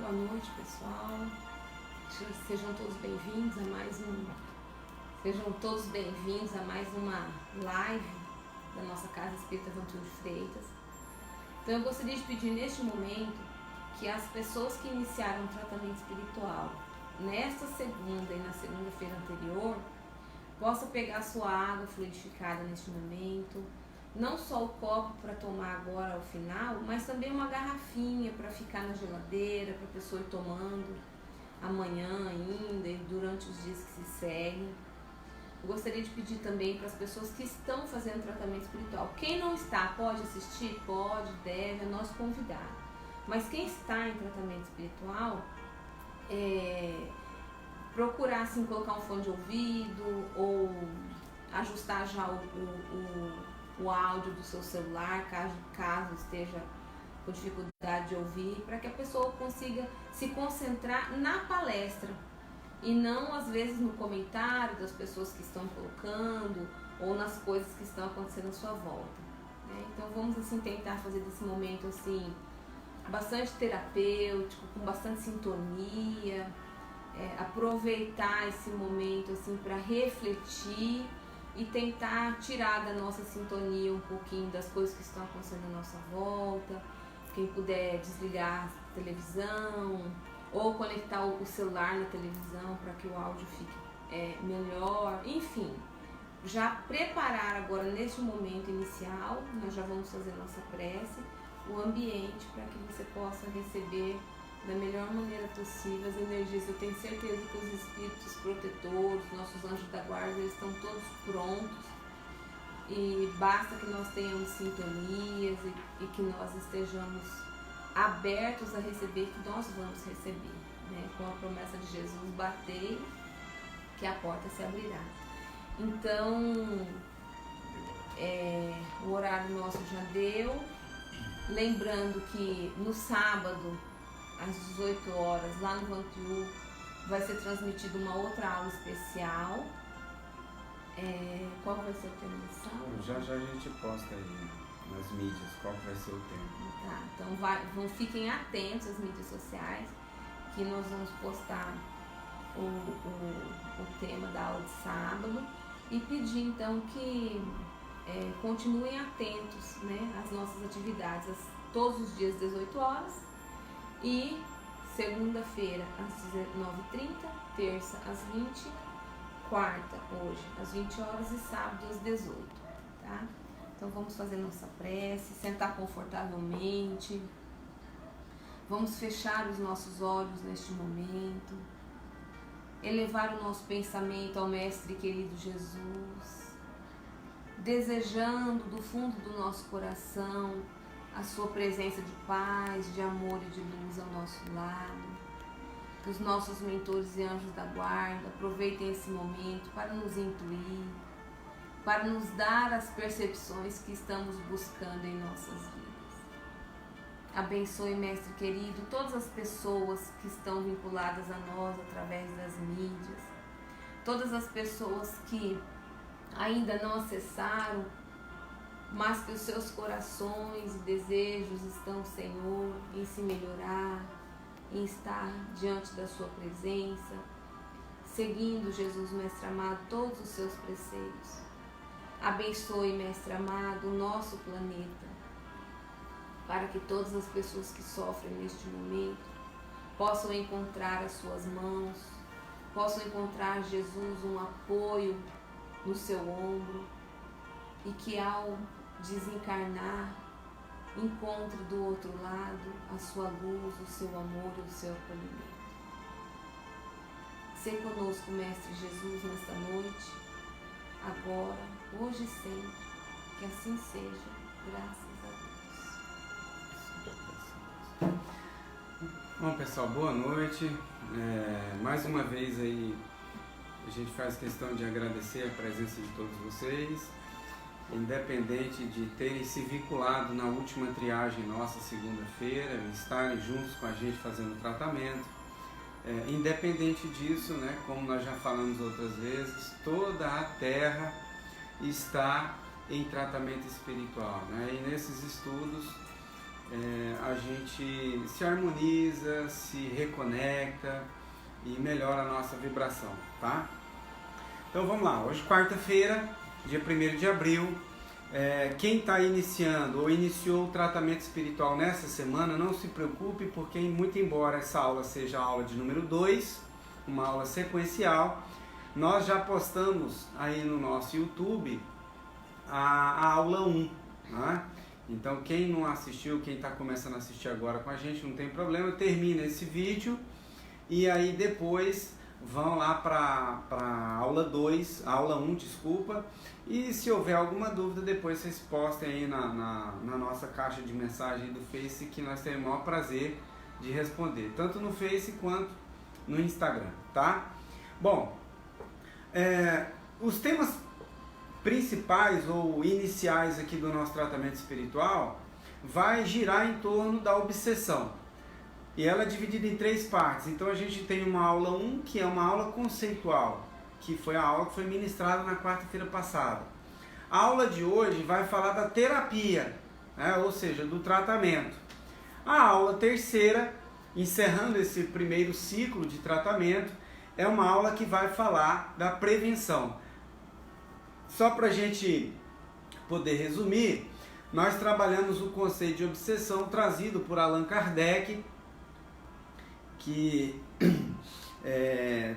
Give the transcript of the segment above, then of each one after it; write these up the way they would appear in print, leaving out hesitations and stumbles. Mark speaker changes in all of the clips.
Speaker 1: boa noite, pessoal. Sejam todos bem-vindos a mais uma live da nossa Casa Espírita Vantuil de Freitas. Então eu gostaria de pedir neste momento que as pessoas que iniciaram o tratamento espiritual nesta segunda e na segunda-feira anterior possam pegar sua água fluidificada neste momento, não só o copo para tomar agora ao final, mas também uma garrafinha para ficar na geladeira, para a pessoa ir tomando amanhã ainda e durante os dias que se seguem. Eu gostaria de pedir também para as pessoas que estão fazendo tratamento espiritual. Quem não está, pode assistir? Pode, deve, é nosso convidado. Mas quem está em tratamento espiritual, procurar assim, colocar um fone de ouvido ou ajustar já o áudio do seu celular, caso esteja com dificuldade de ouvir, para que a pessoa consiga se concentrar na palestra e não às vezes no comentário das pessoas que estão colocando ou nas coisas que estão acontecendo à sua volta, né? Então vamos assim tentar fazer desse momento assim bastante terapêutico, com bastante sintonia, aproveitar esse momento assim para refletir e tentar tirar da nossa sintonia um pouquinho das coisas que estão acontecendo à nossa volta. Quem puder desligar a televisão ou conectar o celular na televisão para que o áudio fique melhor. Enfim, já preparar agora neste momento inicial, nós já vamos fazer nossa prece, o ambiente para que você possa receber da melhor maneira possível as energias. Eu tenho certeza que os espíritos protetores, nossos anjos da guarda, eles estão todos prontos e basta que nós tenhamos sintonias e que nós estejamos abertos a receber, que nós vamos receber, né? Com a promessa de Jesus, batei que a porta se abrirá. Então, o horário nosso já deu, lembrando que no sábado às 18 horas, lá no Vantuil, vai ser transmitida uma outra aula especial. Qual vai ser o tema dessa aula?
Speaker 2: Já a gente posta aí nas mídias qual vai ser o tema.
Speaker 1: Tá, então fiquem atentos às mídias sociais, que nós vamos postar o tema da aula de sábado e pedir então que continuem atentos, né, às nossas atividades todos os dias às 18 horas. E segunda-feira às 19h30, terça às 20h, quarta hoje às 20 horas e sábado às 18h, tá? Então vamos fazer nossa prece, sentar confortavelmente, vamos fechar os nossos olhos neste momento, elevar o nosso pensamento ao Mestre querido Jesus, desejando do fundo do nosso coração a sua presença de paz, de amor e de luz ao nosso lado. Que os nossos mentores e anjos da guarda aproveitem esse momento para nos intuir, para nos dar as percepções que estamos buscando em nossas vidas. Abençoe, Mestre querido, todas as pessoas que estão vinculadas a nós através das mídias, todas as pessoas que ainda não acessaram, mas que os seus corações e desejos estão, Senhor, em se melhorar, em estar diante da sua presença, seguindo, Jesus, Mestre amado, todos os seus preceitos. Abençoe, Mestre amado, o nosso planeta, para que todas as pessoas que sofrem neste momento possam encontrar as suas mãos, possam encontrar, Jesus, um apoio no seu ombro, e que ao desencarnar, encontre do outro lado a sua luz, o seu amor e o seu acolhimento. Se conosco, Mestre Jesus, nesta noite, agora, hoje e sempre, que assim seja, graças a Deus.
Speaker 2: Bom, pessoal, boa noite. Mais uma vez aí a gente faz questão de agradecer a presença de todos vocês, independente de terem se vinculado na última triagem nossa segunda-feira, estarem juntos com a gente fazendo o tratamento. Independente disso, né, como nós já falamos outras vezes, toda a Terra está em tratamento espiritual, né? E nesses estudos a gente se harmoniza, se reconecta e melhora a nossa vibração, tá? Então vamos lá, hoje quarta-feira, dia 1º de abril, quem está iniciando ou iniciou o tratamento espiritual nessa semana, não se preocupe, porque muito embora essa aula seja a aula de número 2, uma aula sequencial, nós já postamos aí no nosso YouTube a aula 1, né? Então quem não assistiu, quem está começando a assistir agora com a gente, não tem problema, termina esse vídeo e aí depois vão lá para a aula 2, aula 1, desculpa, e se houver alguma dúvida depois vocês postem aí na nossa caixa de mensagem do Face, que nós teremos o maior prazer de responder, tanto no Face quanto no Instagram, tá? Bom, os temas principais ou iniciais aqui do nosso tratamento espiritual vai girar em torno da obsessão. E ela é dividida em 3 partes. Então a gente tem uma aula 1, que é uma aula conceitual, que foi a aula que foi ministrada na quarta-feira passada. A aula de hoje vai falar da terapia, né? Ou seja, do tratamento. A aula terceira, encerrando esse primeiro ciclo de tratamento, é uma aula que vai falar da prevenção. Só para a gente poder resumir, nós trabalhamos o conceito de obsessão trazido por Allan Kardec, que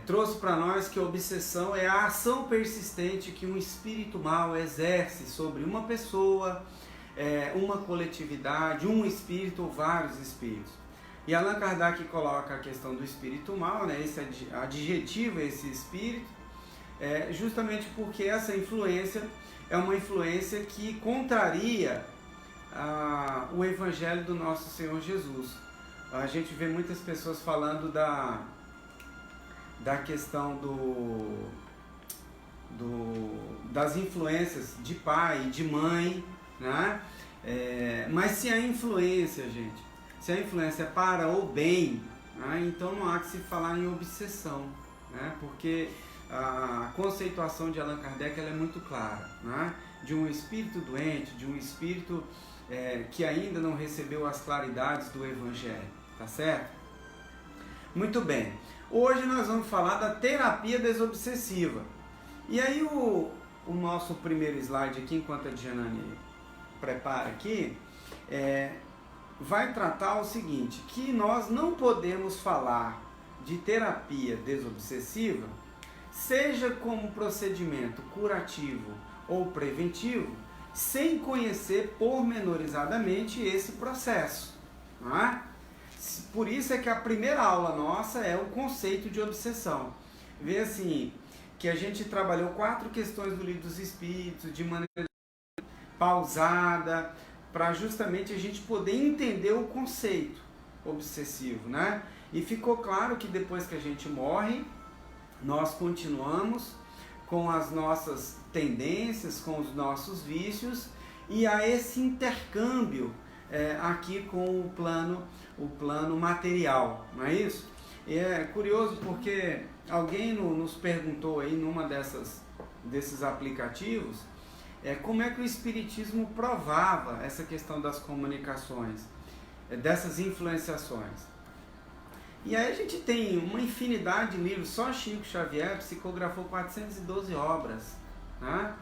Speaker 2: trouxe para nós que a obsessão é a ação persistente que um espírito mau exerce sobre uma pessoa, uma coletividade, um espírito ou vários espíritos. E Allan Kardec coloca a questão do espírito mau, né, esse adjetivo, esse espírito, justamente porque essa influência é uma influência que contraria o Evangelho do nosso Senhor Jesus. A gente vê muitas pessoas falando da questão das influências de pai e de mãe, né? Mas se a influência, gente, se a influência é para o bem, né? Então não há que se falar em obsessão, né? Porque a conceituação de Allan Kardec ela é muito clara, né? De um espírito doente, de um espírito que ainda não recebeu as claridades do Evangelho. Tá certo? Muito bem. Hoje nós vamos falar da terapia desobsessiva. E aí o nosso primeiro slide aqui, enquanto a Dianane prepara aqui, vai tratar o seguinte, que nós não podemos falar de terapia desobsessiva, seja como procedimento curativo ou preventivo, sem conhecer pormenorizadamente esse processo, não é? Por isso é que a primeira aula nossa é o conceito de obsessão. Vê assim, que a gente trabalhou 4 questões do Livro dos Espíritos, de maneira pausada, para justamente a gente poder entender o conceito obsessivo, né? E ficou claro que depois que a gente morre, nós continuamos com as nossas tendências, com os nossos vícios, e há esse intercâmbio aqui com o plano material, não é isso? E é curioso porque alguém nos perguntou aí numa desses aplicativos como é que o Espiritismo provava essa questão das comunicações, dessas influenciações. E aí a gente tem uma infinidade de livros, só Chico Xavier psicografou 412 obras, né?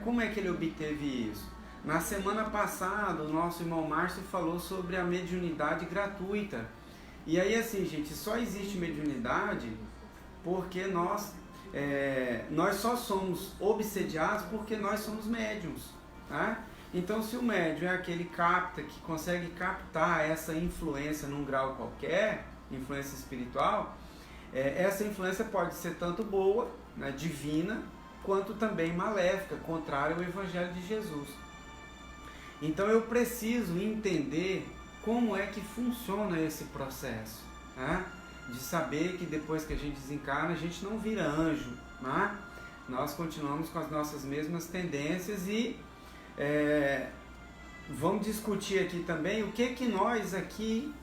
Speaker 2: Como é que ele obteve isso? Na semana passada, o nosso irmão Márcio falou sobre a mediunidade gratuita. E aí, assim, gente, só existe mediunidade porque nós só somos obsediados porque nós somos médiums, tá? Então, se o médium é aquele que consegue captar essa influência num grau qualquer, influência espiritual, essa influência pode ser tanto boa, né, divina, quanto também maléfica, contrária ao Evangelho de Jesus. Então eu preciso entender como é que funciona esse processo, né? De saber que depois que a gente desencarna, a gente não vira anjo, né? Nós continuamos com as nossas mesmas tendências e vamos discutir aqui também o que nós aqui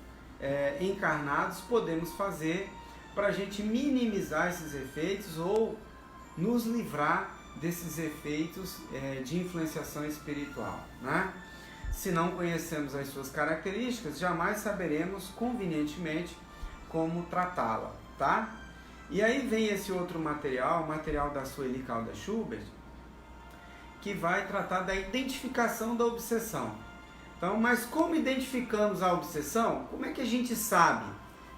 Speaker 2: encarnados podemos fazer para a gente minimizar esses efeitos ou nos livrar desses efeitos de influenciação espiritual, né? Se não conhecemos as suas características, jamais saberemos convenientemente como tratá-la, tá? E aí vem esse outro material, o material da Sueli Caldas Schubert, que vai tratar da identificação da obsessão. Então, mas como identificamos a obsessão? Como é que a gente sabe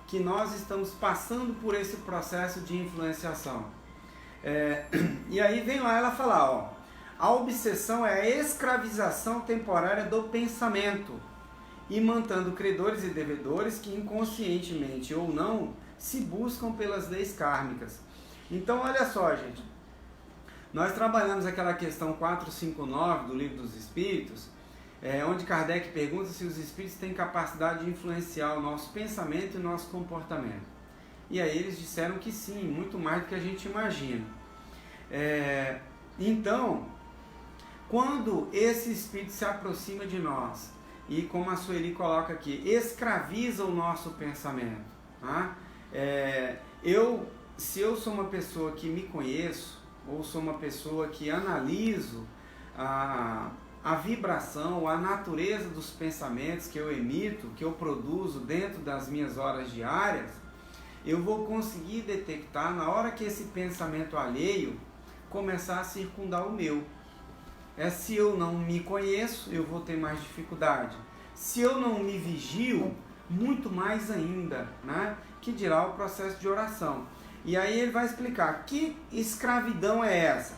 Speaker 2: que nós estamos passando por esse processo de influenciação? E aí vem lá ela falar, ó, a obsessão é a escravização temporária do pensamento, imantando credores e devedores que inconscientemente ou não se buscam pelas leis kármicas. Então, olha só, gente, nós trabalhamos aquela questão 459 do Livro dos Espíritos, onde Kardec pergunta se os espíritos têm capacidade de influenciar o nosso pensamento e o nosso comportamento. E aí eles disseram que sim, muito mais do que a gente imagina. Então, quando esse espírito se aproxima de nós, e como a Sueli coloca aqui, escraviza o nosso pensamento. Tá? Se eu sou uma pessoa que me conheço, ou sou uma pessoa que analiso a vibração, a natureza dos pensamentos que eu emito, que eu produzo dentro das minhas horas diárias, eu vou conseguir detectar na hora que esse pensamento alheio começar a circundar o meu. Se eu não me conheço, eu vou ter mais dificuldade. Se eu não me vigio, muito mais ainda, né? Que dirá o processo de oração. E aí ele vai explicar que escravidão é essa?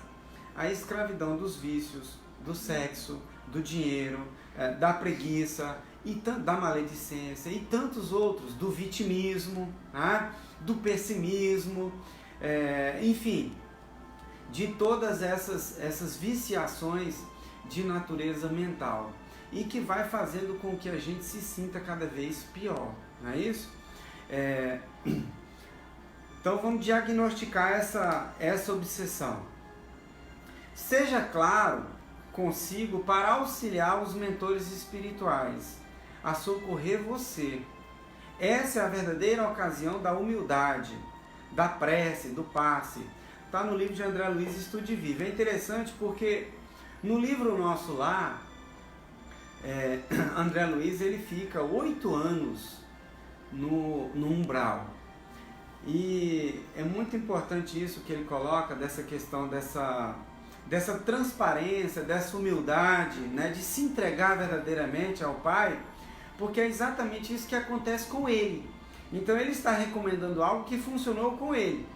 Speaker 2: A escravidão dos vícios, do sexo, do dinheiro, da preguiça, da maledicência e tantos outros, do vitimismo, né? Do pessimismo, enfim, de todas essas viciações de natureza mental e que vai fazendo com que a gente se sinta cada vez pior, não é isso? Então vamos diagnosticar essa obsessão. Seja claro consigo para auxiliar os mentores espirituais a socorrer você. Essa é a verdadeira ocasião da humildade, da prece, do passe. Está no livro de André Luiz, Estude e Vive. É interessante porque no livro nosso lá, André Luiz ele fica 8 anos no umbral. E é muito importante isso que ele coloca, dessa questão dessa transparência, dessa humildade, né, de se entregar verdadeiramente ao Pai, porque é exatamente isso que acontece com ele. Então ele está recomendando algo que funcionou com ele.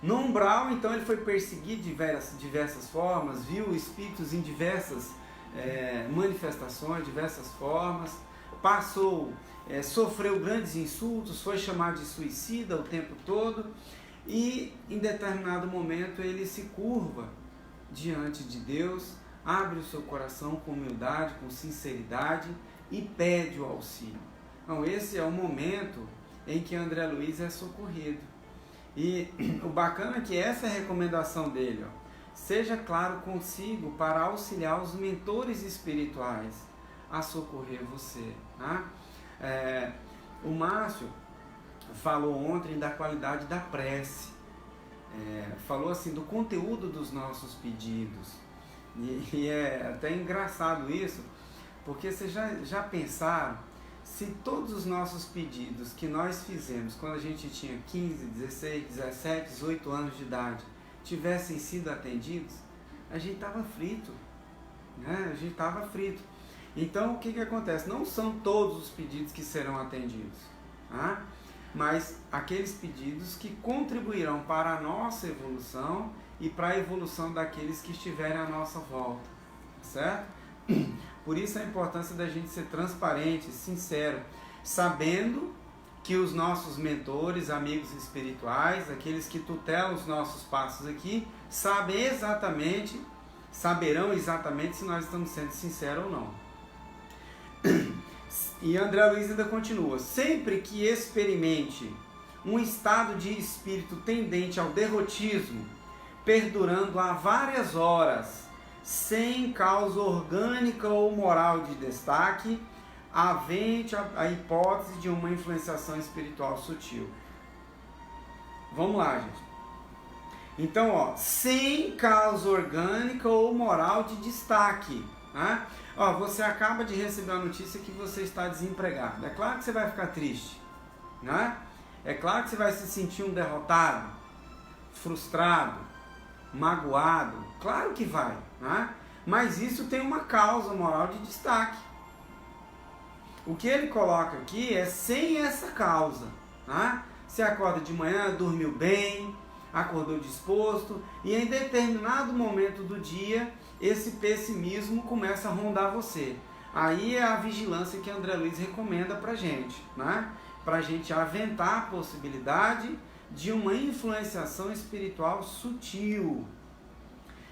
Speaker 2: No umbral, então, ele foi perseguido de diversas formas, viu espíritos em diversas manifestações, diversas formas, sofreu grandes insultos, foi chamado de suicida o tempo todo e em determinado momento ele se curva diante de Deus, abre o seu coração com humildade, com sinceridade e pede o auxílio. Então esse é o momento em que André Luiz é socorrido. E o bacana é que essa é a recomendação dele, ó. Seja claro consigo para auxiliar os mentores espirituais a socorrer você. Tá? O Márcio falou ontem da qualidade da prece, falou assim do conteúdo dos nossos pedidos, e é até engraçado isso, porque vocês já pensaram se todos os nossos pedidos que nós fizemos quando a gente tinha 15, 16, 17, 18 anos de idade tivessem sido atendidos, a gente estava frito, né? A gente estava frito. Então o que acontece? Não são todos os pedidos que serão atendidos, tá? Mas aqueles pedidos que contribuirão para a nossa evolução e para a evolução daqueles que estiverem à nossa volta, certo? Por isso a importância da gente ser transparente, sincero, sabendo que os nossos mentores, amigos espirituais, aqueles que tutelam os nossos passos aqui, saberão exatamente se nós estamos sendo sinceros ou não. E André Luiz ainda continua: sempre que experimente um estado de espírito tendente ao derrotismo, perdurando há várias horas, sem causa orgânica ou moral de destaque, havente a hipótese de uma influenciação espiritual sutil. Vamos lá, gente. Então, sem causa orgânica ou moral de destaque. Né? Ó, você acaba de receber a notícia que você está desempregado. É claro que você vai ficar triste, né? É claro que você vai se sentir um derrotado, frustrado, magoado. Claro que vai, né? Mas isso tem uma causa moral de destaque. O que ele coloca aqui é sem essa causa, né? Você acorda de manhã, dormiu bem, acordou disposto, e em determinado momento do dia, esse pessimismo começa a rondar você. Aí é a vigilância que André Luiz recomenda pra gente, né? Pra gente aventar a possibilidade de uma influenciação espiritual sutil.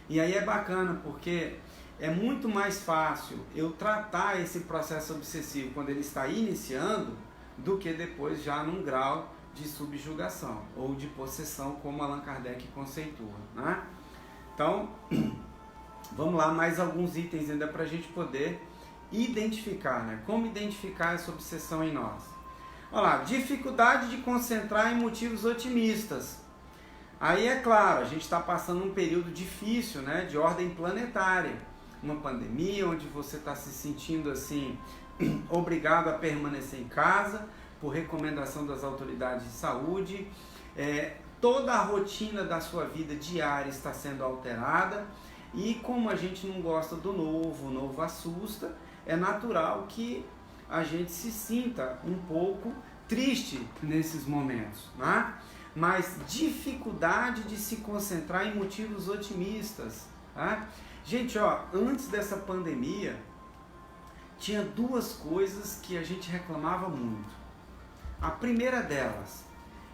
Speaker 2: E aí é bacana, porque é muito mais fácil eu tratar esse processo obsessivo quando ele está iniciando, do que depois já num grau de subjugação ou de possessão, como Allan Kardec conceitua, né? Então, vamos lá, mais alguns itens ainda para a gente poder identificar, né? Como identificar essa obsessão em nós? Olha lá, dificuldade de concentrar em motivos otimistas. Aí é claro, a gente está passando um período difícil, né? De ordem planetária, uma pandemia onde você está se sentindo assim obrigado a permanecer em casa por recomendação das autoridades de saúde, toda a rotina da sua vida diária está sendo alterada, e como a gente não gosta do novo, o novo assusta, é natural que a gente se sinta um pouco triste nesses momentos, né? Mas dificuldade de se concentrar em motivos otimistas, tá? Gente, ó, antes dessa pandemia, tinha duas coisas que a gente reclamava muito. A primeira delas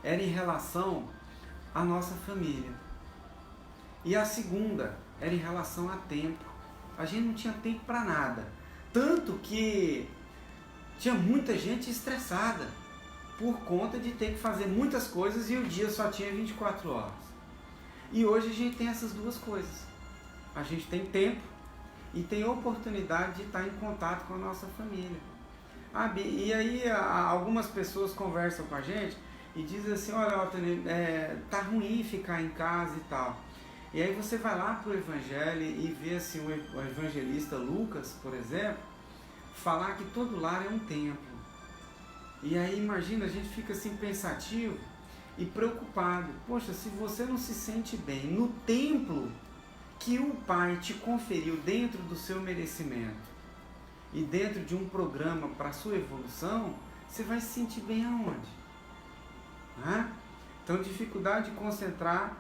Speaker 2: era em relação à nossa família. E a segunda era em relação a tempo. A gente não tinha tempo para nada. Tanto que tinha muita gente estressada por conta de ter que fazer muitas coisas e o dia só tinha 24 horas. E hoje a gente tem essas duas coisas. A gente tem tempo e tem oportunidade de estar em contato com a nossa família. E aí algumas pessoas conversam com a gente e dizem assim, olha, tá ruim ficar em casa e tal. E aí você vai lá para o Evangelho e vê assim, o evangelista Lucas, por exemplo, falar que todo lar é um templo. E aí imagina, a gente fica assim pensativo e preocupado. Poxa, se você não se sente bem no templo que o Pai te conferiu dentro do seu merecimento e dentro de um programa para a sua evolução, você vai se sentir bem aonde? Então, dificuldade de concentrar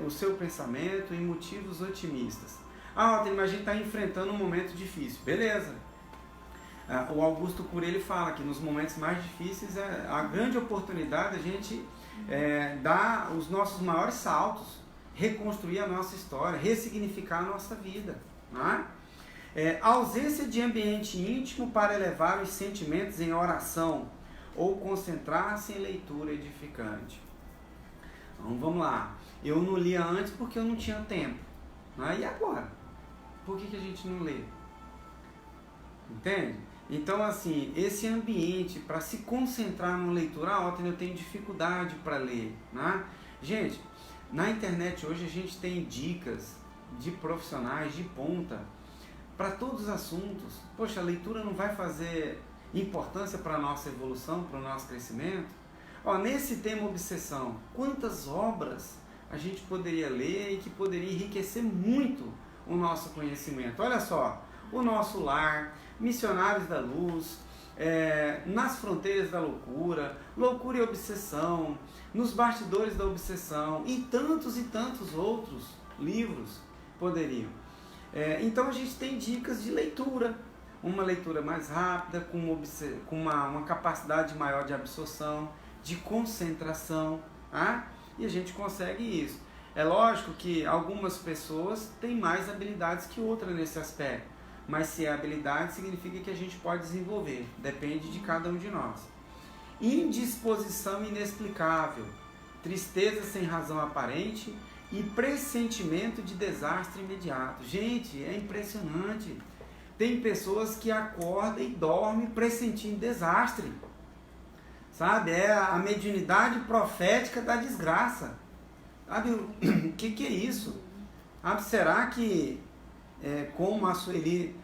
Speaker 2: o seu pensamento em motivos otimistas. Mas a gente está enfrentando um momento difícil. Beleza. O Augusto Cury fala que nos momentos mais difíceis é a grande oportunidade a gente dar os nossos maiores saltos, reconstruir a nossa história, ressignificar a nossa vida. Ausência de ambiente íntimo para elevar os sentimentos em oração ou concentrar-se em leitura edificante. Então vamos lá. Eu não lia antes porque eu não tinha tempo. E agora? Por que a gente não lê? Entende? Então, assim, esse ambiente para se concentrar numa leitura alta, eu tenho dificuldade para ler. Gente, na internet hoje a gente tem dicas de profissionais de ponta para todos os assuntos. Poxa, a leitura não vai fazer importância para a nossa evolução, para o nosso crescimento? Nesse tema obsessão, quantas obras a gente poderia ler e que poderia enriquecer muito o nosso conhecimento? Olha só, O Nosso Lar, Missionários da Luz, Nas Fronteiras da Loucura, Loucura e Obsessão, Nos Bastidores da Obsessão e tantos outros livros poderiam. Então a gente tem dicas de leitura, uma leitura mais rápida, com uma capacidade maior de absorção, de concentração, e a gente consegue isso. É lógico que algumas pessoas têm mais habilidades que outras nesse aspecto, mas se é habilidade significa que a gente pode desenvolver, depende de cada um de nós. Indisposição inexplicável, tristeza sem razão aparente e pressentimento de desastre imediato. Gente, é impressionante. Tem pessoas que acordam e dormem pressentindo desastre. Sabe? É a mediunidade profética da desgraça. Sabe o que é isso? Será que, como a Sueli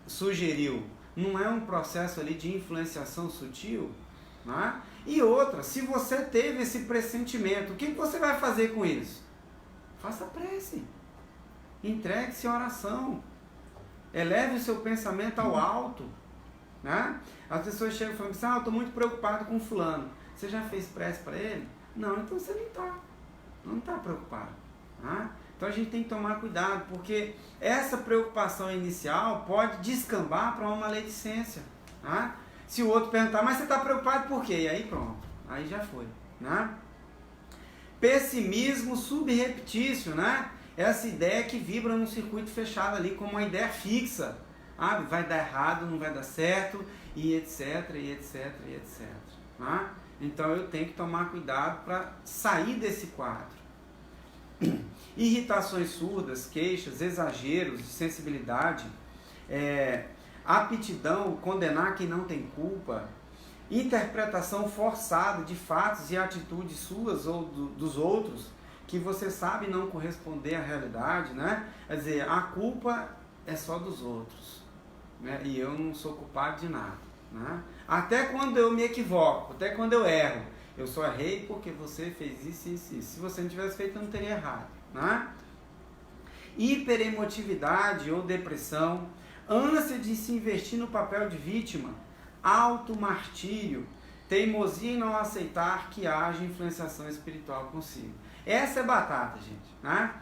Speaker 2: sugeriu, não é um processo ali de influenciação sutil? Né? E outra, se você teve esse pressentimento, o que você vai fazer com isso? Faça prece. Entregue-se em oração. Eleve o seu pensamento ao alto. Né? As pessoas chegam e falam assim, eu estou muito preocupado com fulano. Você já fez prece para ele? Não, então você não está preocupado. Né? Então a gente tem que tomar cuidado, porque essa preocupação inicial pode descambar para uma maledicência. Né? Se o outro perguntar, mas você está preocupado por quê? E aí pronto, aí já foi. Né? Pessimismo subreptício, né? Essa ideia que vibra num circuito fechado ali, como uma ideia fixa. Vai dar errado, não vai dar certo, e etc, e etc, e etc. Né? Então eu tenho que tomar cuidado para sair desse quadro. Irritações surdas, queixas, exageros de sensibilidade, aptidão, condenar quem não tem culpa, interpretação forçada de fatos e atitudes suas ou dos outros, que você sabe não corresponder à realidade, né? Quer dizer, a culpa é só dos outros, né? E eu não sou culpado de nada, né? Até quando eu me equivoco, até quando eu erro, eu só errei porque você fez isso, isso, isso. Se você não tivesse feito, eu não teria errado, né? Hiperemotividade ou depressão, ânsia de se investir no papel de vítima, automartírio, teimosia em não aceitar que haja influenciação espiritual consigo. Essa é batata, gente, né?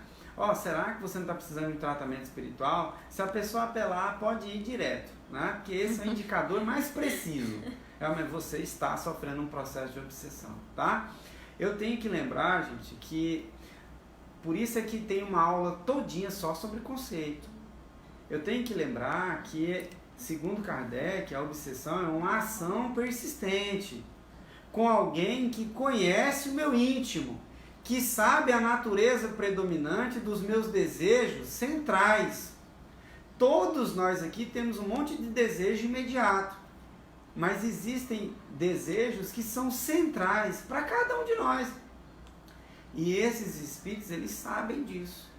Speaker 2: Será que você não está precisando de um tratamento espiritual? Se a pessoa apelar, pode ir direto, né? Porque esse é o indicador mais preciso. Você está sofrendo um processo de obsessão, tá? Eu tenho que lembrar, gente, que por isso é que tem uma aula todinha só sobre conceito. Eu tenho que lembrar que, segundo Kardec, a obsessão é uma ação persistente com alguém que conhece o meu íntimo, que sabe a natureza predominante dos meus desejos centrais. Todos nós aqui temos um monte de desejo imediato, mas existem desejos que são centrais para cada um de nós. E esses espíritos, eles sabem disso.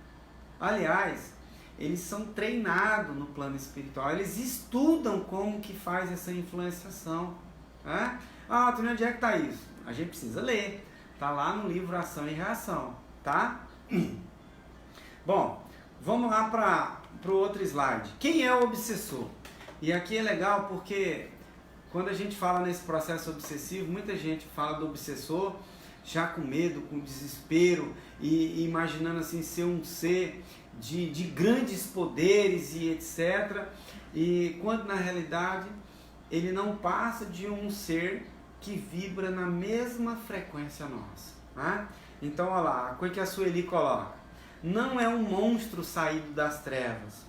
Speaker 2: Aliás, eles são treinados no plano espiritual, eles estudam como que faz essa influenciação. Né? Onde é que está isso? A gente precisa ler. Está lá no livro Ação e Reação, tá? Bom, vamos lá para o outro slide. Quem é o obsessor? E aqui é legal porque quando a gente fala nesse processo obsessivo, muita gente fala do obsessor já com medo, com desespero e imaginando assim ser um ser de grandes poderes e etc. E quando na realidade ele não passa de um ser que vibra na mesma frequência nossa. Né? Então, olha lá, o que a Sueli coloca? Não é um monstro saído das trevas.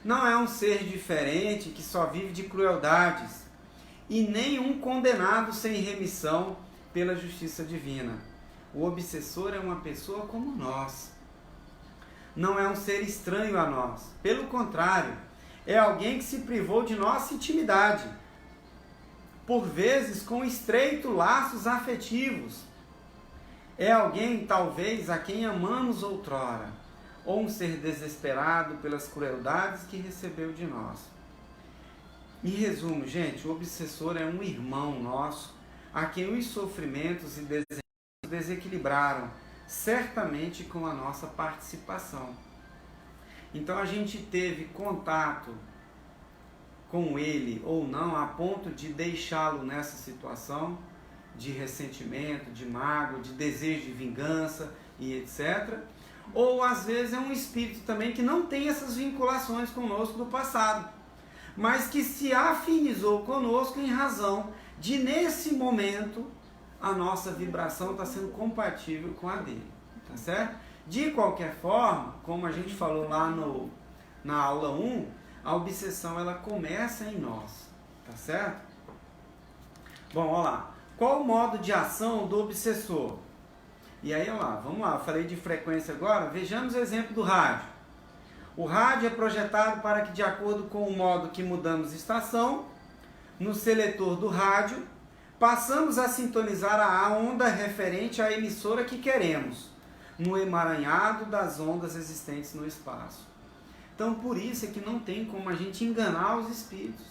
Speaker 2: Não é um ser diferente que só vive de crueldades. E nem um condenado sem remissão pela justiça divina. O obsessor é uma pessoa como nós. Não é um ser estranho a nós. Pelo contrário, é alguém que se privou de nossa intimidade, por vezes com estreitos laços afetivos. É alguém, talvez, a quem amamos outrora, ou um ser desesperado pelas crueldades que recebeu de nós. Em resumo, gente, o obsessor é um irmão nosso, a quem os sofrimentos e desejos desequilibraram, certamente com a nossa participação. Então a gente teve contato com ele ou não, a ponto de deixá-lo nessa situação de ressentimento, de mágoa, de desejo de vingança e etc. Ou às vezes é um espírito também que não tem essas vinculações conosco do passado, mas que se afinizou conosco em razão de, nesse momento, a nossa vibração está sendo compatível com a dele, tá certo? De qualquer forma, como a gente falou lá na aula 1, a obsessão ela começa em nós, tá certo? Bom, olha lá. Qual o modo de ação do obsessor? E aí, olha lá, vamos lá, eu falei de frequência agora, vejamos o exemplo do rádio. O rádio é projetado para que, de acordo com o modo que mudamos de estação, no seletor do rádio, passamos a sintonizar a onda referente à emissora que queremos, no emaranhado das ondas existentes no espaço. Então, por isso é que não tem como a gente enganar os espíritos.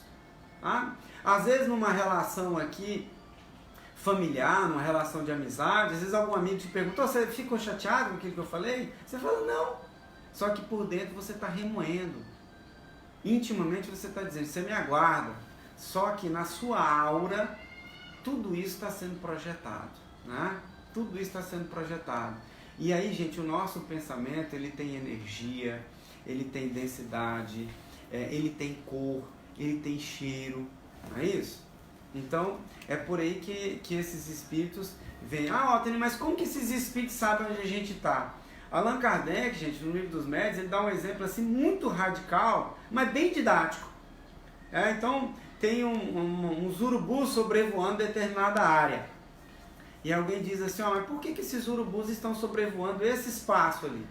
Speaker 2: Tá? Às vezes, numa relação aqui familiar, numa relação de amizade, às vezes algum amigo te perguntou, você ficou chateado com aquilo que eu falei? Você fala, não. Só que por dentro você está remoendo. Intimamente você está dizendo, você me aguarda. Só que na sua aura, tudo isso está sendo projetado. Né? Tudo isso está sendo projetado. E aí, gente, o nosso pensamento, ele tem energia, ele tem densidade, ele tem cor, ele tem cheiro, não é isso? Então, é por aí que esses espíritos vêm. Walter, mas como que esses espíritos sabem onde a gente está? Allan Kardec, gente, no Livro dos Médiuns, ele dá um exemplo assim muito radical, mas bem didático. Então, tem uns urubus sobrevoando determinada área. E alguém diz assim, mas por que esses urubus estão sobrevoando esse espaço ali?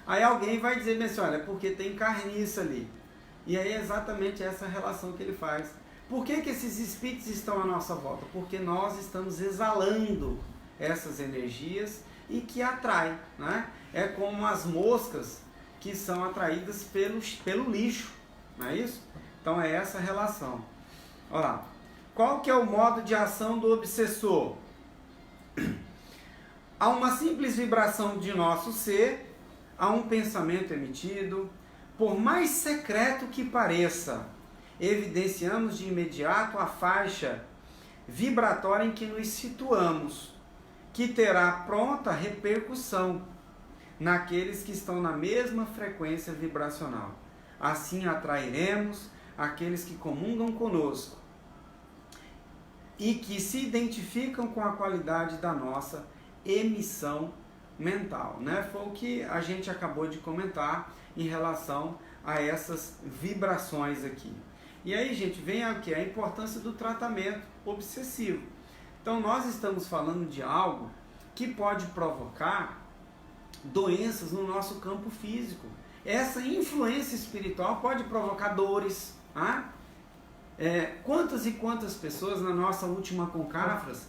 Speaker 2: Aí alguém vai dizer bem assim, olha, porque tem carniça ali. E aí é exatamente essa relação que ele faz. Por que esses espíritos estão à nossa volta? Porque nós estamos exalando essas energias e que atraem, né? É como as moscas que são atraídas pelo lixo, não é isso? Então é essa relação. Olha lá. Qual que é o modo de ação do obsessor? Há uma simples vibração de nosso ser, há um pensamento emitido, por mais secreto que pareça, evidenciamos de imediato a faixa vibratória em que nos situamos, que terá pronta repercussão naqueles que estão na mesma frequência vibracional. Assim atrairemos aqueles que comungam conosco e que se identificam com a qualidade da nossa emissão mental, né? Foi o que a gente acabou de comentar em relação a essas vibrações aqui. E aí, gente, vem a importância do tratamento obsessivo. Então, nós estamos falando de algo que pode provocar doenças no nosso campo físico. Essa influência espiritual pode provocar dores. Tá? Quantas e quantas pessoas na nossa última Concafras,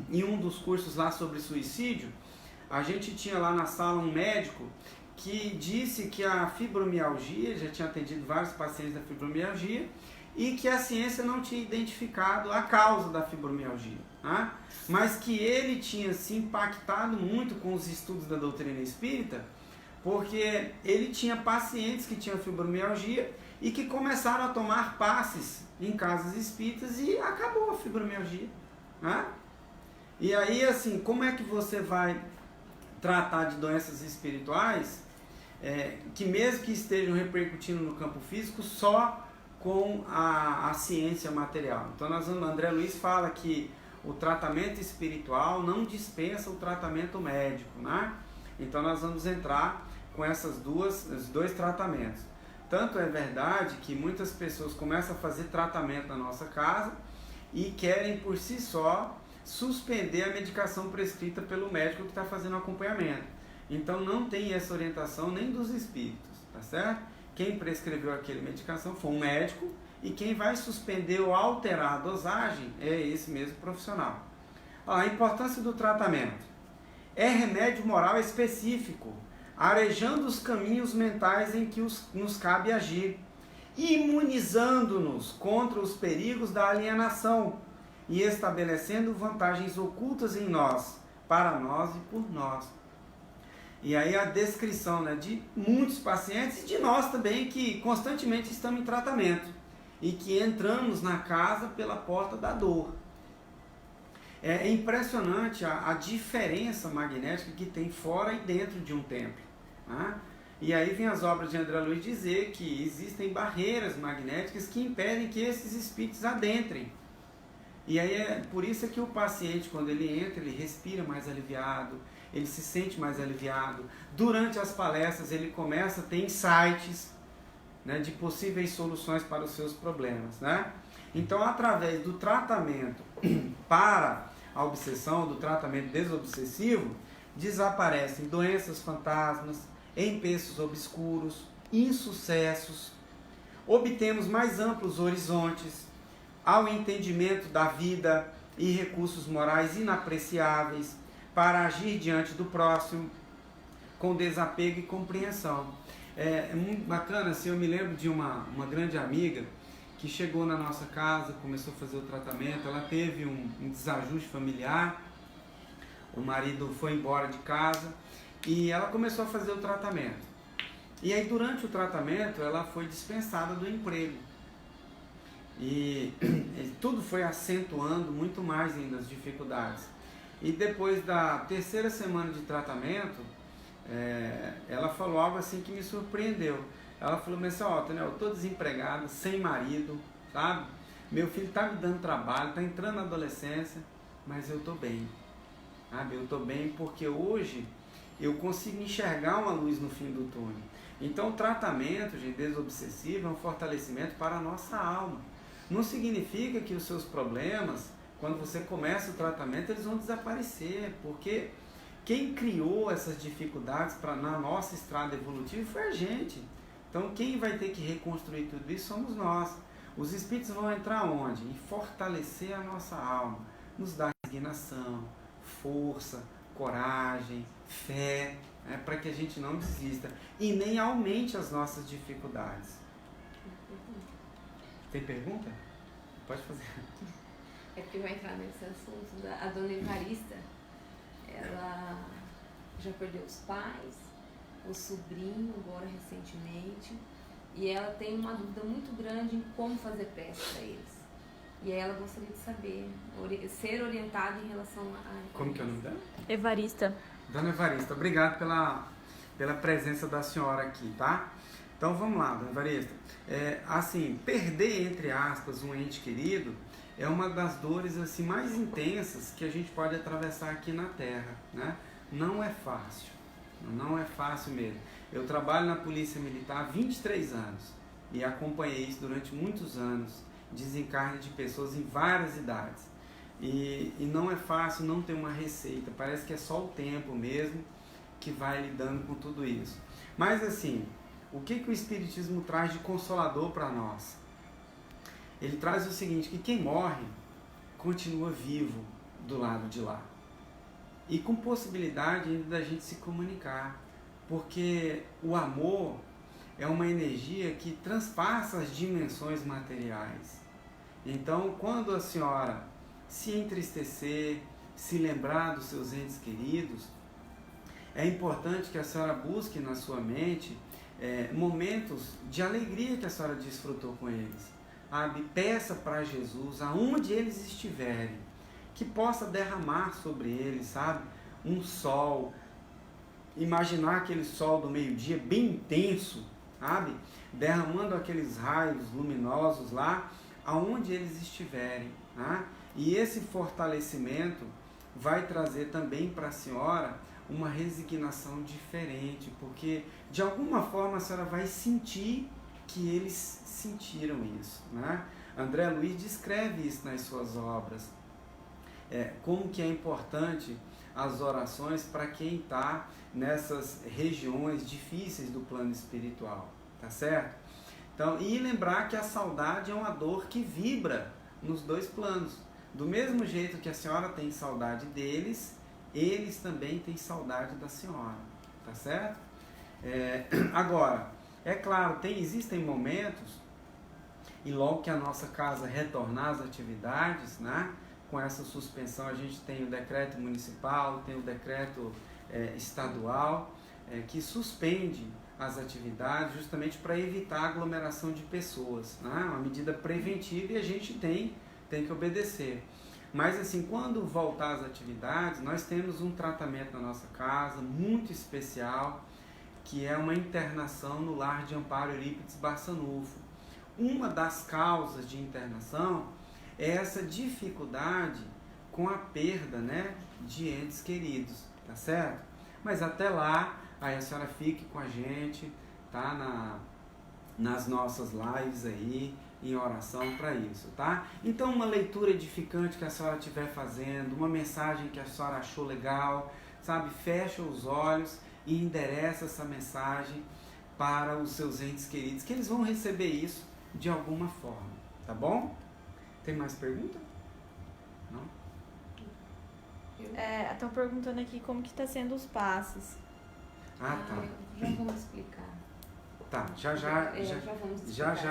Speaker 2: em um dos cursos lá sobre suicídio, a gente tinha lá na sala um médico que disse que a fibromialgia, já tinha atendido vários pacientes da fibromialgia, e que a ciência não tinha identificado a causa da fibromialgia, né? Mas que ele tinha se impactado muito com os estudos da doutrina espírita, porque ele tinha pacientes que tinham fibromialgia e que começaram a tomar passes em casas espíritas e acabou a fibromialgia, né? E aí, assim, como é que você vai tratar de doenças espirituais que mesmo que estejam repercutindo no campo físico só com a ciência material? Então André Luiz fala que o tratamento espiritual não dispensa o tratamento médico, né? Então nós vamos entrar com esses dois tratamentos. Tanto é verdade que muitas pessoas começam a fazer tratamento na nossa casa e querem por si só suspender a medicação prescrita pelo médico que está fazendo o acompanhamento. Então não tem essa orientação nem dos espíritos, tá certo? Quem prescreveu aquela medicação foi um médico e quem vai suspender ou alterar a dosagem é esse mesmo profissional. A importância do tratamento. É remédio moral específico, arejando os caminhos mentais em que nos cabe agir, imunizando-nos contra os perigos da alienação e estabelecendo vantagens ocultas em nós, para nós e por nós. E aí a descrição, né, de muitos pacientes e de nós também, que constantemente estamos em tratamento e que entramos na casa pela porta da dor. É impressionante a diferença magnética que tem fora e dentro de um templo, né? E aí vem as obras de André Luiz dizer que existem barreiras magnéticas que impedem que esses espíritos adentrem. E aí é por isso que o paciente, quando ele entra, ele respira mais aliviado, ele se sente mais aliviado. Durante as palestras ele começa a ter insights, né, de possíveis soluções para os seus problemas, né? Então, através do tratamento para a obsessão, do tratamento desobsessivo, desaparecem doenças fantasmas, empeços obscuros, insucessos, obtemos mais amplos horizontes ao entendimento da vida e recursos morais inapreciáveis para agir diante do próximo com desapego e compreensão. É muito bacana, assim, eu me lembro de uma grande amiga que chegou na nossa casa, começou a fazer o tratamento, ela teve um desajuste familiar, o marido foi embora de casa e ela começou a fazer o tratamento. E aí durante o tratamento ela foi dispensada do emprego. E tudo foi acentuando muito mais ainda as dificuldades. E depois da terceira semana de tratamento, ela falou algo assim que me surpreendeu. Ela falou, mas ó, Tonel, eu tô desempregada, sem marido, sabe? Meu filho tá me dando trabalho, tá entrando na adolescência, mas eu tô bem, sabe? Eu tô bem porque hoje eu consigo enxergar uma luz no fim do túnel. Então o tratamento, gente, desobsessivo é um fortalecimento para a nossa alma. Não significa que os seus problemas, quando você começa o tratamento, eles vão desaparecer, porque quem criou essas dificuldades na nossa estrada evolutiva foi a gente. Então quem vai ter que reconstruir tudo isso somos nós. Os espíritos vão entrar onde? Em fortalecer a nossa alma, nos dar resignação, força, coragem, fé, para que a gente não desista e nem aumente as nossas dificuldades. Tem pergunta? Pode fazer.
Speaker 1: É porque vai entrar nesse assunto a dona Evarista, ela já perdeu os pais, o sobrinho agora recentemente, e ela tem uma dúvida muito grande em como fazer prece para eles. E aí ela gostaria de saber, ser orientada em relação a...
Speaker 2: Como que é o nome dela?
Speaker 3: Evarista.
Speaker 2: Dona Evarista, obrigado pela presença da senhora aqui, tá? Então vamos lá, Dona Evarista. Assim, perder, entre aspas, um ente querido é uma das dores assim, mais intensas que a gente pode atravessar aqui na Terra, né? Não é fácil, não é fácil mesmo. Eu trabalho na Polícia Militar há 23 anos e acompanhei isso durante muitos anos, desencarne de pessoas em várias idades. E não é fácil, não tem uma receita, parece que é só o tempo mesmo que vai lidando com tudo isso. Mas assim, o que o Espiritismo traz de consolador para nós? Ele traz o seguinte, que quem morre continua vivo do lado de lá. E com possibilidade ainda da gente se comunicar. Porque o amor é uma energia que transpassa as dimensões materiais. Então, quando a senhora se entristecer, se lembrar dos seus entes queridos, é importante que a senhora busque na sua mente momentos de alegria que a senhora desfrutou com eles. Sabe? Peça para Jesus, aonde eles estiverem, que possa derramar sobre eles, sabe? Um sol, imaginar aquele sol do meio-dia bem intenso, sabe? Derramando aqueles raios luminosos lá, aonde eles estiverem, né? E esse fortalecimento vai trazer também para a senhora uma resignação diferente, porque de alguma forma a senhora vai sentir que eles sentiram isso, né? André Luiz descreve isso nas suas obras, como que é importante as orações para quem está nessas regiões difíceis do plano espiritual, tá certo? Então, e lembrar que a saudade é uma dor que vibra nos dois planos. Do mesmo jeito que a senhora tem saudade deles, eles também têm saudade da senhora, tá certo? Agora, é claro, existem momentos, e logo que a nossa casa retornar às atividades, né, com essa suspensão, a gente tem o decreto municipal, tem o decreto estadual, que suspende as atividades justamente para evitar a aglomeração de pessoas, né, uma medida preventiva e a gente tem que obedecer. Mas assim, quando voltar às atividades, nós temos um tratamento na nossa casa muito especial, que é uma internação no lar de Amparo Eurípides Barçanufo. Uma das causas de internação é essa dificuldade com a perda, né, de entes queridos, tá certo? Mas até lá, aí a senhora fique com a gente, tá, nas nossas lives aí, em oração para isso, tá? Então uma leitura edificante que a senhora estiver fazendo, uma mensagem que a senhora achou legal, sabe? Fecha os olhos e endereça essa mensagem para os seus entes queridos, que eles vão receber isso de alguma forma, tá bom? Tem mais pergunta? Não?
Speaker 3: Estão perguntando aqui como que está sendo os passes.
Speaker 2: Ah, tá.
Speaker 1: Já vamos explicar.
Speaker 2: Tá, já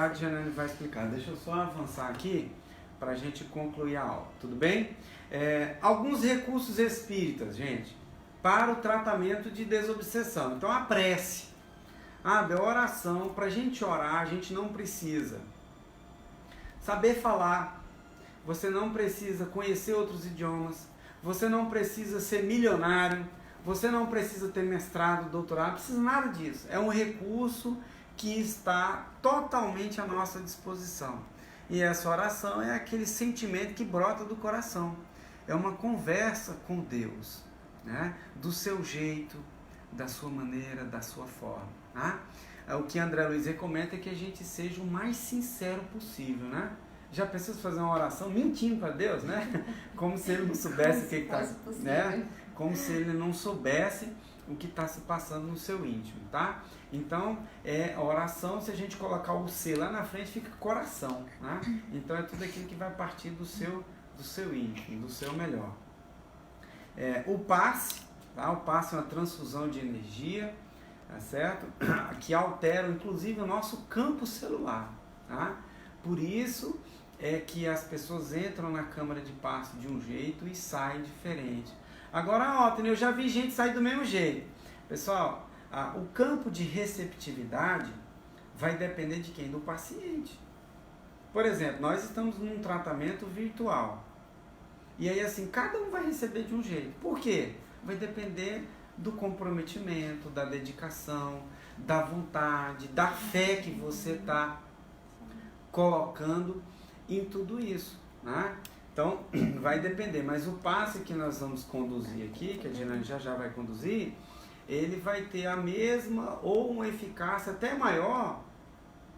Speaker 2: a Diana vai explicar. Deixa eu só avançar aqui para a gente concluir a aula, tudo bem? Alguns recursos espíritas, gente, para o tratamento de desobsessão. Então, a prece, a oração. Para a gente orar, a gente não precisa saber falar, você não precisa conhecer outros idiomas, você não precisa ser milionário, você não precisa ter mestrado, doutorado, não precisa nada disso. É um recurso que está totalmente à nossa disposição. E essa oração é aquele sentimento que brota do coração. É uma conversa com Deus, né? Do seu jeito, da sua maneira, da sua forma. Né? O que André Luiz recomenda é que a gente seja o mais sincero possível, né? Já pensou em fazer uma oração mentindo para Deus, né? Como se ele não soubesse o que está, né? Como se ele não soubesse o que está se passando no seu íntimo, tá? Então, a oração, se a gente colocar o C lá na frente, fica coração, né? Então, é tudo aquilo que vai partir do seu íntimo, do seu melhor. O passe, tá? O passe é uma transfusão de energia, tá certo? Que altera, inclusive, o nosso campo celular, tá? Por isso é que as pessoas entram na câmara de passe de um jeito e saem diferente. Agora, eu já vi gente sair do mesmo jeito. Pessoal, o campo de receptividade vai depender de quem? Do paciente. Por exemplo, nós estamos num tratamento virtual. E aí, assim, cada um vai receber de um jeito. Por quê? Vai depender do comprometimento, da dedicação, da vontade, da fé que você está colocando em tudo isso, né? Então, vai depender, mas o passe que nós vamos conduzir aqui, que a Diana já vai conduzir, ele vai ter a mesma ou uma eficácia até maior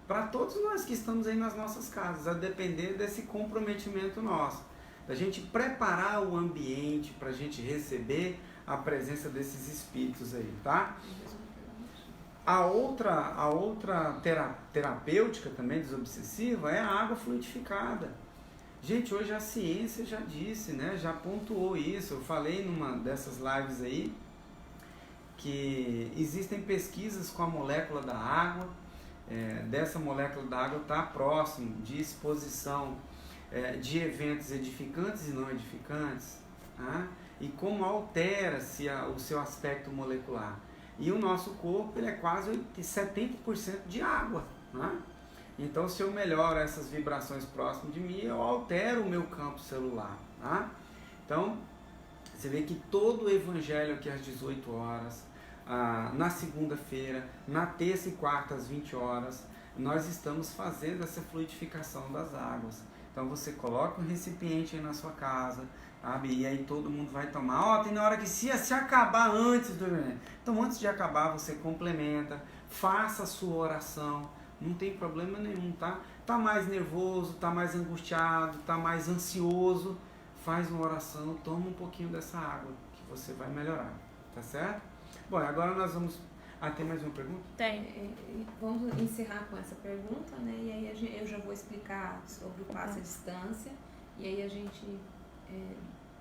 Speaker 2: para todos nós que estamos aí nas nossas casas, a depender desse comprometimento nosso, da gente preparar o ambiente para a gente receber a presença desses espíritos aí, tá? A outra terapêutica também desobsessiva é a água fluidificada. Gente, hoje a ciência já disse, né? Já pontuou isso. Eu falei numa dessas lives aí que existem pesquisas com a molécula da água. Dessa molécula da água está próximo de exposição de eventos edificantes e não edificantes, tá? E como altera-se o seu aspecto molecular. E o nosso corpo ele é quase 70% de água, né? Então, se eu melhoro essas vibrações próximas de mim, eu altero o meu campo celular, tá? Então, você vê que todo o evangelho aqui às 18 horas, na segunda-feira, na terça e quarta às 20 horas, nós estamos fazendo essa fluidificação das águas. Então, você coloca um recipiente aí na sua casa, sabe? E aí todo mundo vai tomar. Tem na hora que se acabar antes do evento. Então, antes de acabar, você complementa, faça a sua oração. Não tem problema nenhum, tá? Tá mais nervoso, tá mais angustiado, tá mais ansioso, faz uma oração, toma um pouquinho dessa água, que você vai melhorar, tá certo? Bom, agora nós vamos... tem mais uma pergunta?
Speaker 1: Tem. Vamos encerrar com essa pergunta, né? E aí eu já vou explicar sobre o passe à distância, e aí a gente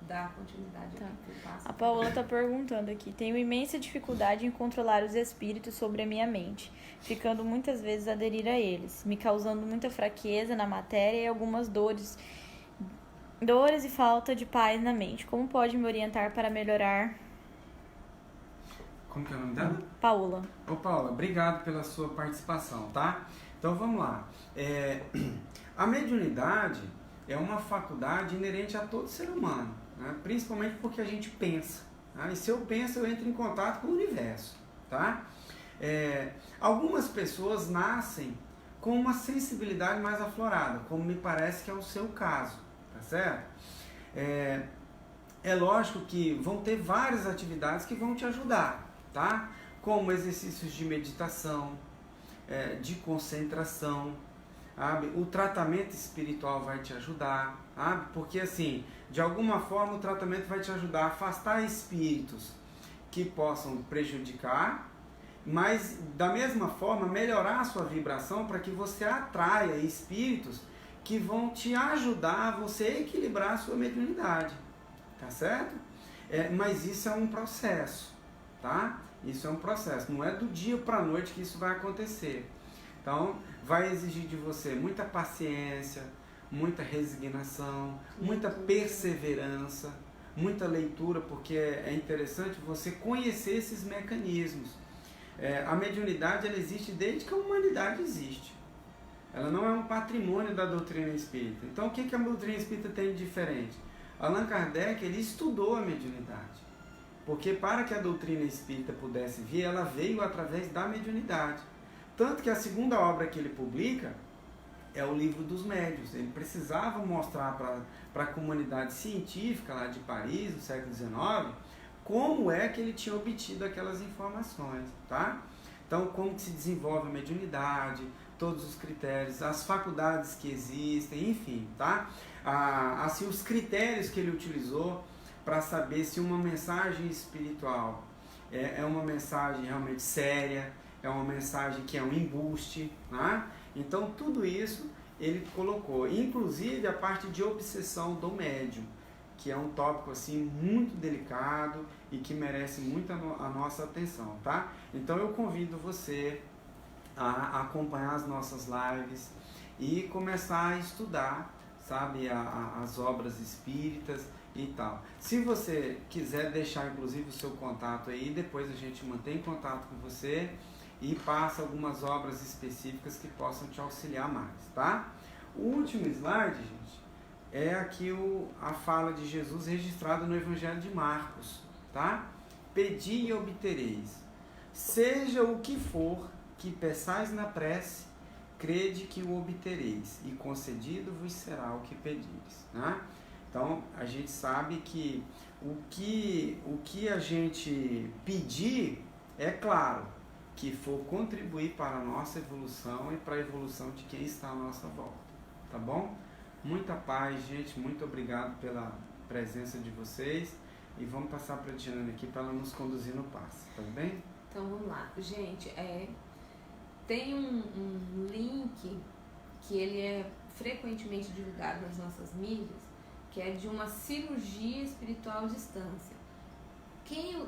Speaker 1: dá continuidade aqui pro passe.
Speaker 3: A Paola está perguntando aqui: tenho imensa dificuldade em controlar os espíritos sobre a minha mente, ficando muitas vezes a aderir a eles, me causando muita fraqueza na matéria e algumas dores e falta de paz na mente. Como pode me orientar para melhorar?
Speaker 2: Como que é o nome dela?
Speaker 3: Paola.
Speaker 2: Ô Paola, obrigado pela sua participação, tá? Então vamos lá. A mediunidade é uma faculdade inerente a todo ser humano, né? Principalmente porque a gente pensa, tá? E se eu penso, eu entro em contato com o universo, tá? Algumas pessoas nascem com uma sensibilidade mais aflorada, como me parece que é o seu caso, tá certo? É lógico que vão ter várias atividades que vão te ajudar, tá? Como exercícios de meditação, de concentração, sabe? O tratamento espiritual vai te ajudar, sabe? Porque assim, de alguma forma o tratamento vai te ajudar a afastar espíritos que possam prejudicar, mas da mesma forma melhorar a sua vibração para que você atraia espíritos que vão te ajudar a você equilibrar a sua mediunidade, tá certo? Mas isso é um processo, tá? Isso é um processo, não é do dia para a noite que isso vai acontecer. Então, vai exigir de você muita paciência, muita resignação, muita perseverança, muita leitura, porque é interessante você conhecer esses mecanismos. A mediunidade ela existe desde que a humanidade existe. Ela não é um patrimônio da doutrina espírita. Então, o que a doutrina espírita tem de diferente? Allan Kardec ele estudou a mediunidade. Porque para que a doutrina espírita pudesse vir, ela veio através da mediunidade. Tanto que a segunda obra que ele publica é o Livro dos Médiuns. Ele precisava mostrar para a comunidade científica lá de Paris, no século XIX, como é que ele tinha obtido aquelas informações, tá? Então, como que se desenvolve a mediunidade, todos os critérios, as faculdades que existem, enfim, tá? Assim, os critérios que ele utilizou para saber se uma mensagem espiritual é uma mensagem realmente séria, é uma mensagem que é um embuste, né? Então tudo isso ele colocou, inclusive a parte de obsessão do médium, que é um tópico assim muito delicado e que merece muito a nossa atenção, tá? Então eu convido você a acompanhar as nossas lives e começar a estudar, sabe, as obras espíritas e tal. Se você quiser deixar inclusive o seu contato aí, depois a gente mantém contato com você e passa algumas obras específicas que possam te auxiliar mais, tá? O último slide, gente, é aqui a fala de Jesus registrada no Evangelho de Marcos, tá? Pedi e obtereis. Seja o que for que peçais na prece, crede que o obtereis, e concedido vos será o que pedires, né? Então, a gente sabe que o que a gente pedir, é claro, que for contribuir para a nossa evolução e para a evolução de quem está à nossa volta, tá bom? Muita paz, gente, muito obrigado pela presença de vocês e vamos passar para a Diana aqui para ela nos conduzir no passe, tá bem?
Speaker 1: Então vamos lá, gente, tem um link que ele é frequentemente divulgado nas nossas mídias, que é de uma cirurgia espiritual à distância. Quem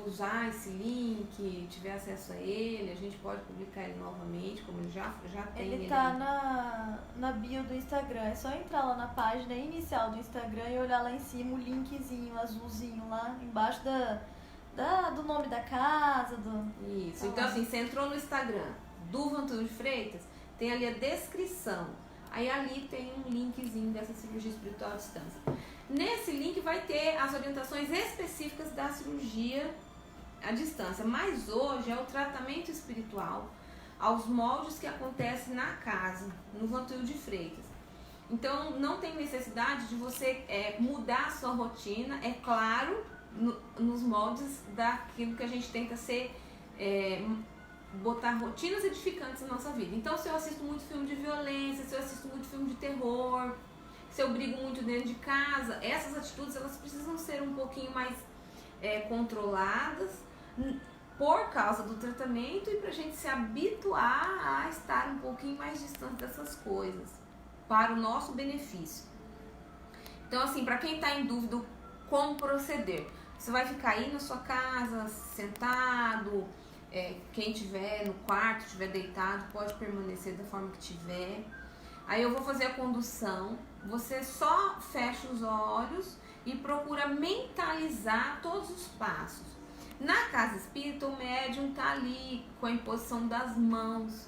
Speaker 1: usar esse link, tiver acesso a ele, a gente pode publicar ele novamente, como ele já tem.
Speaker 3: Ele tá na bio do Instagram, é só entrar lá na página inicial do Instagram e olhar lá em cima o linkzinho azulzinho lá embaixo do nome da casa.
Speaker 1: Isso, então assim, você entrou no Instagram do Vantuil de Freitas, tem ali a descrição. Aí ali tem um linkzinho dessa cirurgia espiritual à distância. Nesse link vai ter as orientações específicas da cirurgia à distância. Mas hoje é o tratamento espiritual aos moldes que acontecem na casa, no Vantuil de Freitas. Então não tem necessidade de você mudar a sua rotina, é claro, nos moldes daquilo que a gente tenta ser... botar rotinas edificantes na nossa vida. Então, se eu assisto muito filme de violência, se eu assisto muito filme de terror, se eu brigo muito dentro de casa, essas atitudes elas precisam ser um pouquinho mais controladas por causa do tratamento e pra gente se habituar a estar um pouquinho mais distante dessas coisas, para o nosso benefício. Então, assim, para quem está em dúvida como proceder, você vai ficar aí na sua casa, sentado. Quem tiver no quarto, estiver deitado, pode permanecer da forma que tiver. Aí eu vou fazer a condução, você só fecha os olhos e procura mentalizar todos os passos. Na casa espírita, o médium está ali com a imposição das mãos.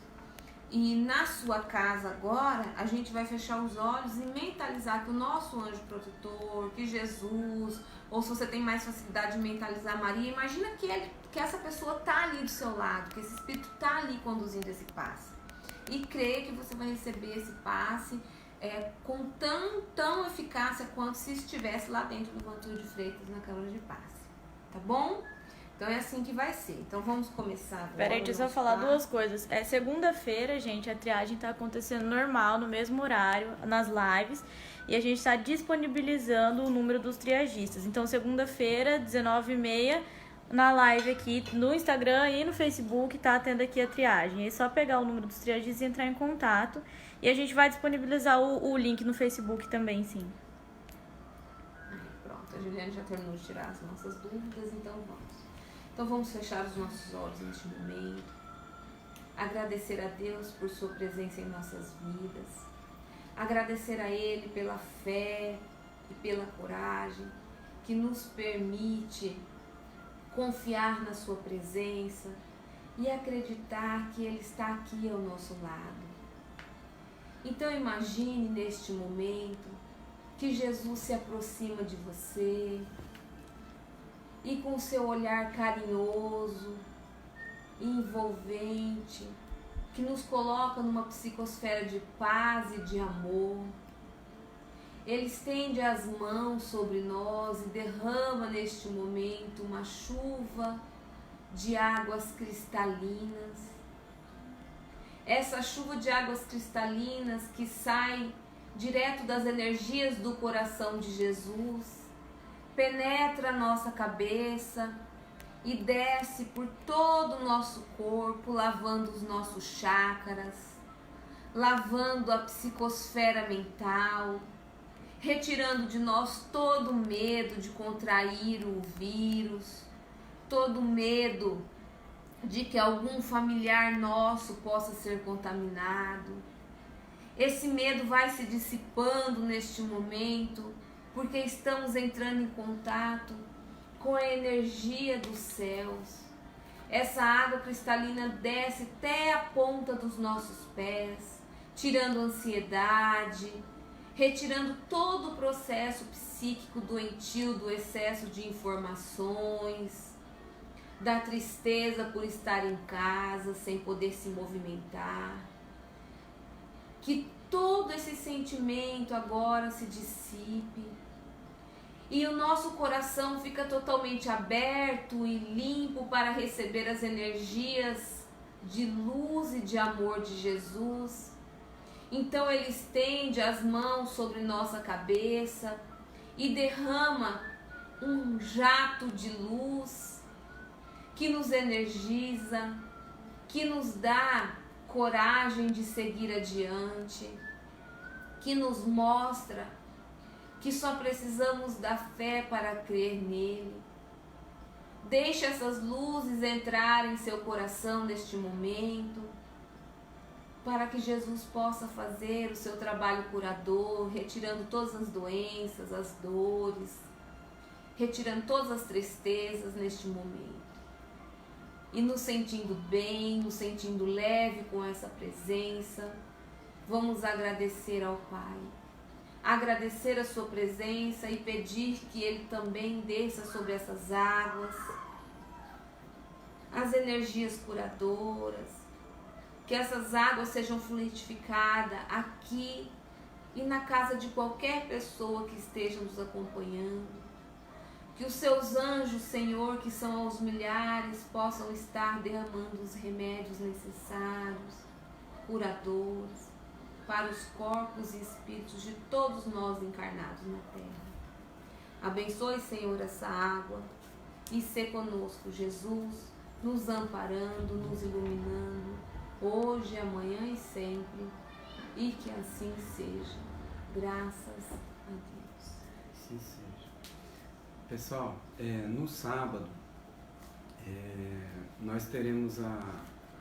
Speaker 1: E na sua casa agora, a gente vai fechar os olhos e mentalizar que o nosso anjo protetor, que Jesus, ou se você tem mais facilidade de mentalizar Maria, imagina que essa pessoa está ali do seu lado, que esse espírito está ali conduzindo esse passe. E crê que você vai receber esse passe com tão eficácia quanto se estivesse lá dentro do Vantuil de Freitas na Câmara de Passe. Tá bom? Então é assim que vai ser. Então vamos começar agora.
Speaker 3: Peraí, deixa eu só falar duas coisas. Segunda-feira, gente, a triagem tá acontecendo normal, no mesmo horário, nas lives. E a gente tá disponibilizando o número dos triagistas. Então, segunda-feira, 19h30, na live aqui no Instagram e no Facebook, tá tendo aqui a triagem. É só pegar o número dos triagistas e entrar em contato. E a gente vai disponibilizar o link no Facebook também, sim.
Speaker 1: Pronto, a Juliane já terminou de tirar as nossas dúvidas, então vamos. Então vamos fechar os nossos olhos neste momento, agradecer a Deus por sua presença em nossas vidas, agradecer a Ele pela fé e pela coragem que nos permite confiar na sua presença e acreditar que Ele está aqui ao nosso lado. Então imagine neste momento que Jesus se aproxima de você e com seu olhar carinhoso e envolvente, que nos coloca numa psicosfera de paz e de amor, Ele estende as mãos sobre nós e derrama neste momento uma chuva de águas cristalinas. Essa chuva de águas cristalinas que sai direto das energias do coração de Jesus, penetra a nossa cabeça e desce por todo o nosso corpo, lavando os nossos chakras, lavando a psicosfera mental, retirando de nós todo o medo de contrair o vírus, todo o medo de que algum familiar nosso possa ser contaminado. Esse medo vai se dissipando neste momento, porque estamos entrando em contato com a energia dos céus. Essa água cristalina desce até a ponta dos nossos pés, tirando a ansiedade, retirando todo o processo psíquico doentio do excesso de informações, da tristeza por estar em casa sem poder se movimentar. Que todo esse sentimento agora se dissipe e o nosso coração fica totalmente aberto e limpo para receber as energias de luz e de amor de Jesus. Então Ele estende as mãos sobre nossa cabeça e derrama um jato de luz que nos energiza, que nos dá coragem de seguir adiante, que nos mostra que só precisamos da fé para crer nele. Deixe essas luzes entrar em seu coração neste momento, para que Jesus possa fazer o seu trabalho curador, retirando todas as doenças, as dores, retirando todas as tristezas neste momento. E nos sentindo bem, nos sentindo leve com essa presença, vamos agradecer ao Pai. Agradecer a sua presença e pedir que Ele também desça sobre essas águas, as energias curadoras, que essas águas sejam fluidificadas aqui e na casa de qualquer pessoa que esteja nos acompanhando. Que os seus anjos, Senhor, que são aos milhares, possam estar derramando os remédios necessários, curadores, para os corpos e espíritos de todos nós encarnados na Terra. Abençoe, Senhor, essa água e sê conosco, Jesus, nos amparando, nos iluminando, hoje, amanhã e sempre, e que assim seja. Graças a Deus.
Speaker 2: Sim, seja. Pessoal, no sábado nós teremos a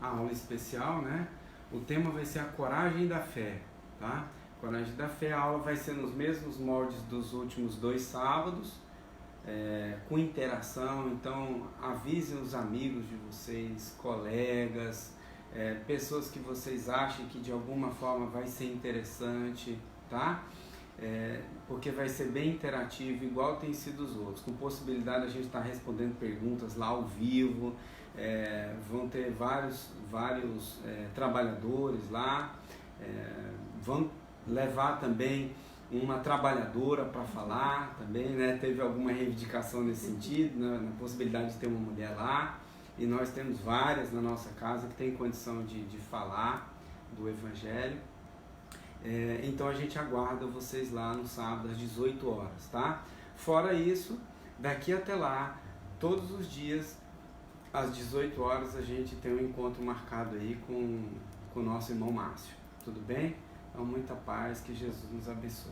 Speaker 2: aula especial, né? O tema vai ser a coragem da fé, tá? Coragem da fé, a aula vai ser nos mesmos moldes dos últimos 2 sábados, com interação. Então avisem os amigos de vocês, colegas, pessoas que vocês achem que de alguma forma vai ser interessante, tá? Porque vai ser bem interativo, igual tem sido os outros, com possibilidade de a gente estar respondendo perguntas lá ao vivo. Vão ter vários trabalhadores lá, vão levar também uma trabalhadora para falar também, né? Teve alguma reivindicação nesse sentido, na possibilidade de ter uma mulher lá, e nós temos várias na nossa casa que tem condição de falar do Evangelho. Então a gente aguarda vocês lá no sábado às 18 horas, tá? Fora isso, daqui até lá, todos os dias, às 18 horas, a gente tem um encontro marcado aí com o nosso irmão Márcio. Tudo bem? Então, muita paz, que Jesus nos abençoe.